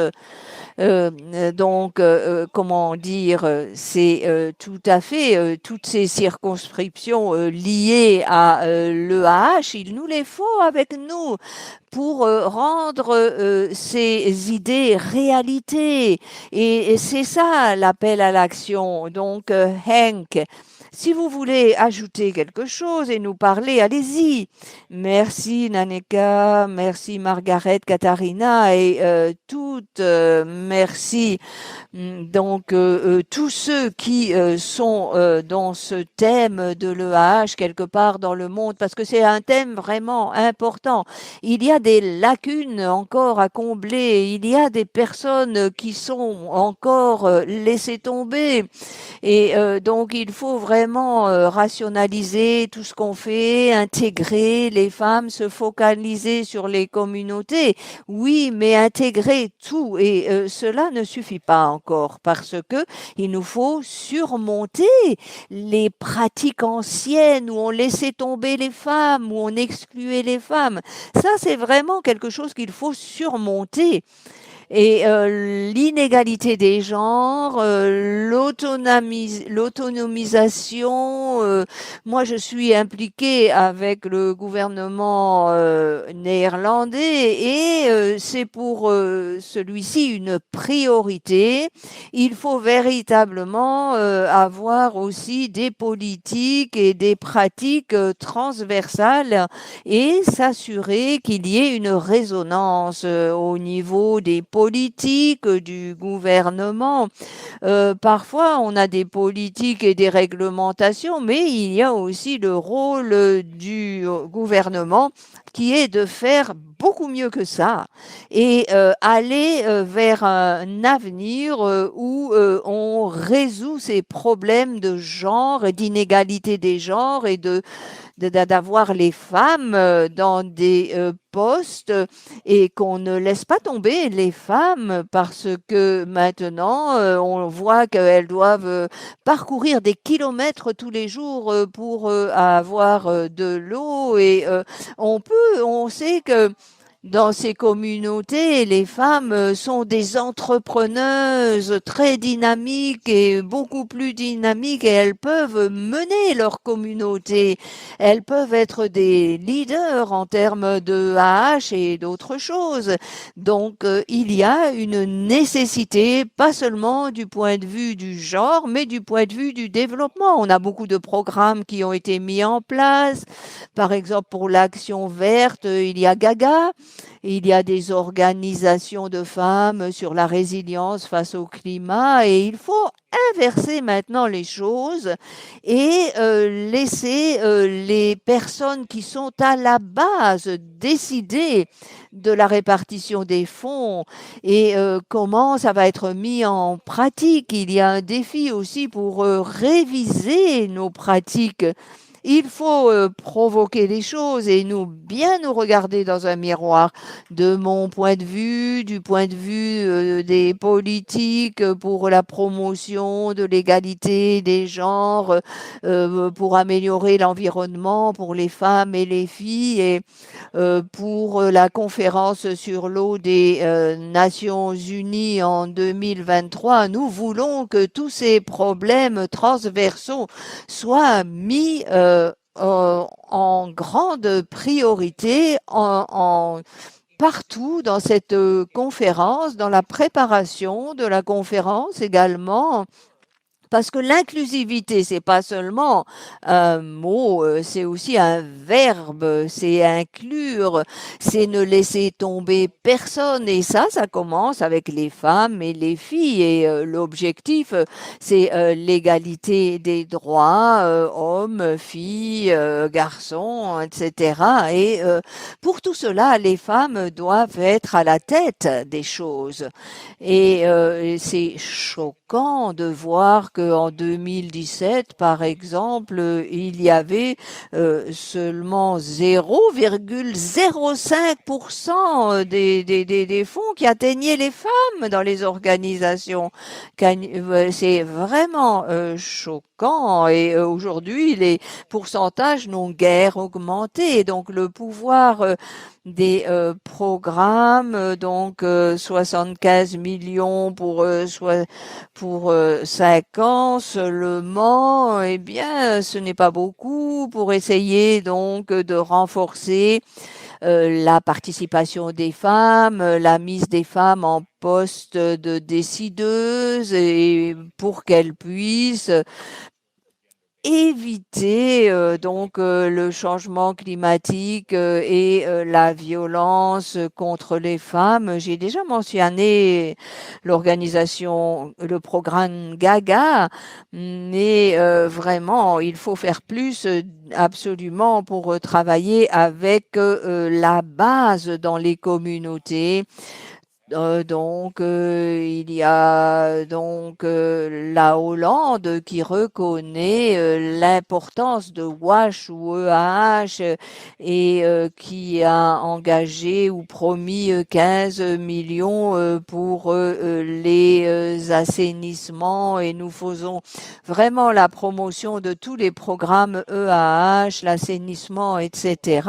Comment dire, c'est tout à fait toutes ces circonscriptions liées à l'EAH, il nous les faut avec nous pour rendre ces idées réalité. Et c'est ça l'appel à l'action. Donc, Henk, si vous voulez ajouter quelque chose et nous parler, allez-y. Merci Naneka, merci Margaret, Katharina et toutes, merci. Donc, tous ceux qui sont dans ce thème de l'EAH quelque part dans le monde, parce que c'est un thème vraiment important. Il y a des lacunes encore à combler, il y a des personnes qui sont encore laissées tomber et donc il faut vraiment vraiment rationaliser tout ce qu'on fait, intégrer les femmes, se focaliser sur les communautés. Oui, mais intégrer tout et cela ne suffit pas encore parce que il nous faut surmonter les pratiques anciennes où on laissait tomber les femmes, où on excluait les femmes. Ça, c'est vraiment quelque chose qu'il faut surmonter. Et l'inégalité des genres, l'autonomisation. Moi, je suis impliquée avec le gouvernement néerlandais et c'est pour celui-ci une priorité. Il faut véritablement avoir aussi des politiques et des pratiques transversales et s'assurer qu'il y ait une résonance au niveau des politiques du gouvernement. Parfois, on a des politiques et des réglementations, mais il y a aussi le rôle du gouvernement qui est de faire beaucoup mieux que ça et aller vers un avenir où on résout ces problèmes de genre et d'inégalité des genres et d'avoir les femmes dans des postes et qu'on ne laisse pas tomber les femmes parce que maintenant on voit qu'elles doivent parcourir des kilomètres tous les jours pour avoir de l'eau et on sait que dans ces communautés, les femmes sont des entrepreneuses très dynamiques et beaucoup plus dynamiques et elles peuvent mener leur communauté. Elles peuvent être des leaders en termes de AH et d'autres choses. Donc, il y a une nécessité, pas seulement du point de vue du genre, mais du point de vue du développement. On a beaucoup de programmes qui ont été mis en place. Par exemple, pour l'action verte, il y a Gaga. Il y a des organisations de femmes sur la résilience face au climat et il faut inverser maintenant les choses et laisser les personnes qui sont à la base décider de la répartition des fonds et comment ça va être mis en pratique. Il y a un défi aussi pour réviser nos pratiques. Il faut provoquer les choses et bien nous regarder dans un miroir. De mon point de vue, du point de vue des politiques pour la promotion de l'égalité des genres, pour améliorer l'environnement pour les femmes et les filles et pour la conférence sur l'eau des Nations Unies en 2023. Nous voulons que tous ces problèmes transversaux soient mis en grande priorité partout dans cette conférence, dans la préparation de la conférence également. Parce que l'inclusivité, c'est pas seulement un mot, c'est aussi un verbe, c'est inclure, c'est ne laisser tomber personne. Et ça commence avec les femmes et les filles. Et l'objectif, c'est l'égalité des droits, hommes, filles, garçons, etc. Et pour tout cela, les femmes doivent être à la tête des choses. Et c'est choquant de voir qu'en 2017, par exemple, il y avait seulement 0,05% des fonds qui atteignaient les femmes dans les organisations. C'est vraiment choquant et aujourd'hui, les pourcentages n'ont guère augmenté. Donc, le pouvoir des programmes, donc 75 millions pour 5 ans seulement, eh bien, ce n'est pas beaucoup pour essayer donc de renforcer la participation des femmes, la mise des femmes en poste de décideuses et pour qu'elles puissent éviter donc le changement climatique et la violence contre les femmes. J'ai déjà mentionné le programme Gaga, mais vraiment, il faut faire plus absolument pour travailler avec la base dans les communautés. Il y a donc la Hollande qui reconnaît l'importance de WASH ou EAH et qui a engagé ou promis 15 millions pour les assainissements, et nous faisons vraiment la promotion de tous les programmes EAH, l'assainissement, etc.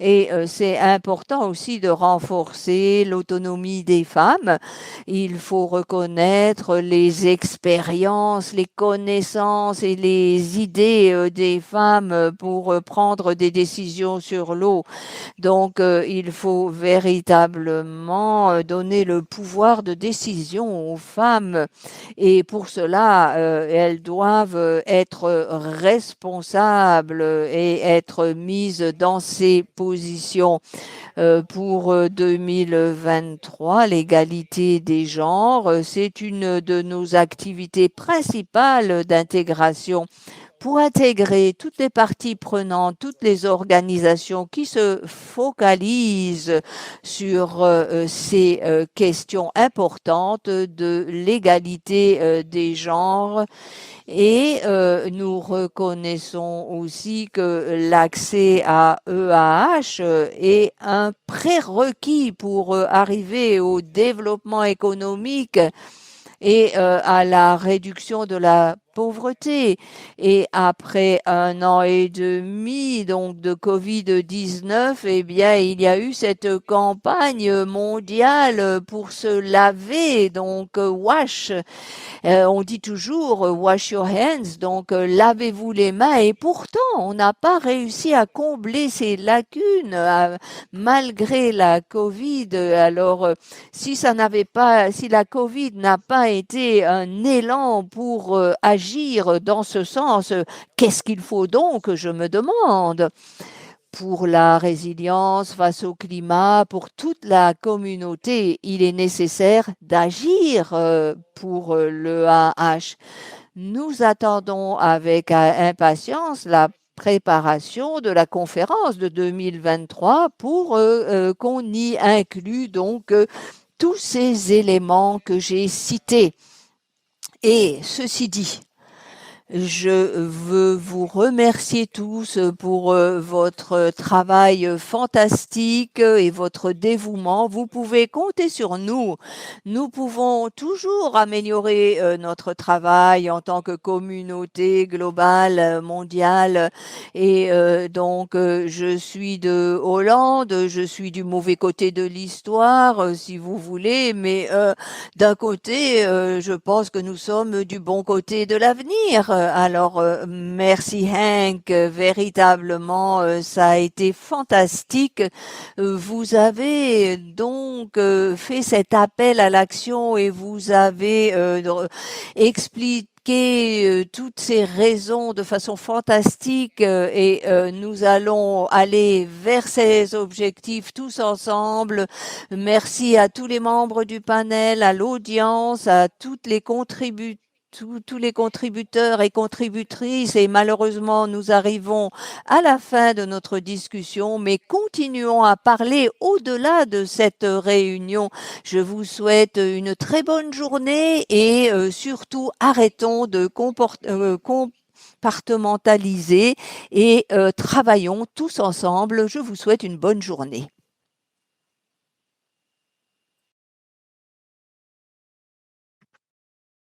Et c'est important aussi de renforcer l'autonomie des femmes. Il faut reconnaître les expériences, les connaissances et les idées des femmes pour prendre des décisions sur l'eau. Donc, il faut véritablement donner le pouvoir de décision aux femmes. Et pour cela, elles doivent être responsables et être mises dans ces positions. Pour 2023, l'égalité des genres, c'est une de nos activités principales d'intégration. Pour intégrer toutes les parties prenantes, toutes les organisations qui se focalisent sur ces questions importantes de l'égalité des genres. Et nous reconnaissons aussi que l'accès à EAH est un prérequis pour arriver au développement économique et à la réduction de la pauvreté. Et après 1 an et demi donc de Covid-19, eh bien, il y a eu cette campagne mondiale pour se laver, donc WASH. On dit toujours wash your hands, donc lavez-vous les mains, et pourtant on n'a pas réussi à combler ces lacunes malgré la Covid. Alors si la Covid n'a pas été un élan pour agir dans ce sens, qu'est-ce qu'il faut donc, je me demande? Pour la résilience face au climat, pour toute la communauté, il est nécessaire d'agir pour le AH. Nous attendons avec impatience la préparation de la conférence de 2023 pour qu'on y inclue donc tous ces éléments que j'ai cités. Et ceci dit, je veux vous remercier tous pour votre travail fantastique et votre dévouement. Vous pouvez compter sur nous. Nous pouvons toujours améliorer notre travail en tant que communauté globale, mondiale. Et donc, je suis de Hollande, je suis du mauvais côté de l'histoire, si vous voulez, mais d'un côté, je pense que nous sommes du bon côté de l'avenir. Alors, merci Hank, véritablement, ça a été fantastique. Vous avez donc fait cet appel à l'action et vous avez expliqué toutes ces raisons de façon fantastique et nous allons aller vers ces objectifs tous ensemble. Merci à tous les membres du panel, à l'audience, à toutes les tous les contributeurs et contributrices, et malheureusement nous arrivons à la fin de notre discussion, mais continuons à parler au-delà de cette réunion. Je vous souhaite une très bonne journée et surtout arrêtons de compartimentaliser et travaillons tous ensemble. Je vous souhaite une bonne journée.